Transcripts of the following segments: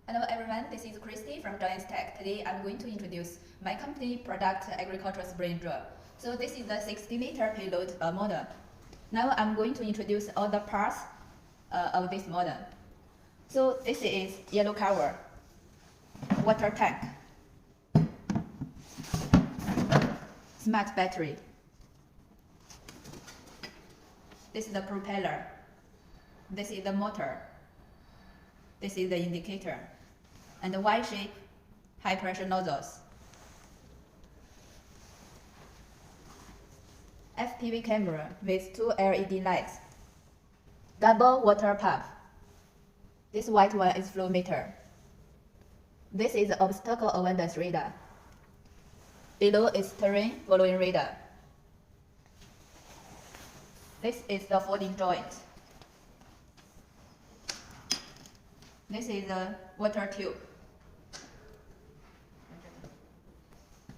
Hello everyone, this is Christy from Joyance Tech. Today I'm going to introduce my company product agricultural spraying drill. So this is the 60-liter payload model. Now I'm going to introduce all the parts of this model. So this is yellow cover, water tank, smart battery. This is the propeller. This is the motor. This is the indicator. And the Y-shape high pressure nozzles. FPV camera with 2 LED lights. Double water pump. This white one is flow meter. This is the obstacle avoidance radar. Below is terrain following radar. This is the folding joint. This is the water tube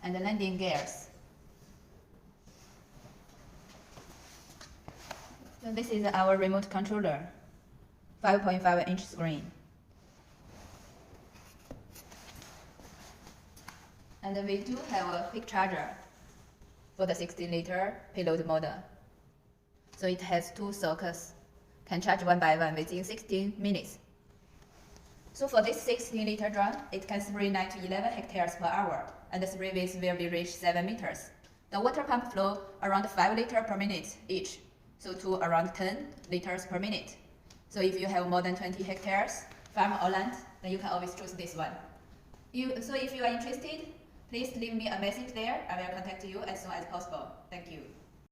and the landing gears. So this is our remote controller, 5.5-inch screen. And we do have a quick charger for the 60-liter payload model. So it has 2 sockets, can charge one by one within 16 minutes. So for this 60-liter drum, it can spray 9 to 11 hectares per hour, and the spray width will be reached 7 meters. The water pump flow around 5 liters per minute each, so to around 10 liters per minute. So if you have more than 20 hectares, farm or land, then you can always choose this one. So if you are interested, please leave me a message there. I will contact you as soon as possible. Thank you.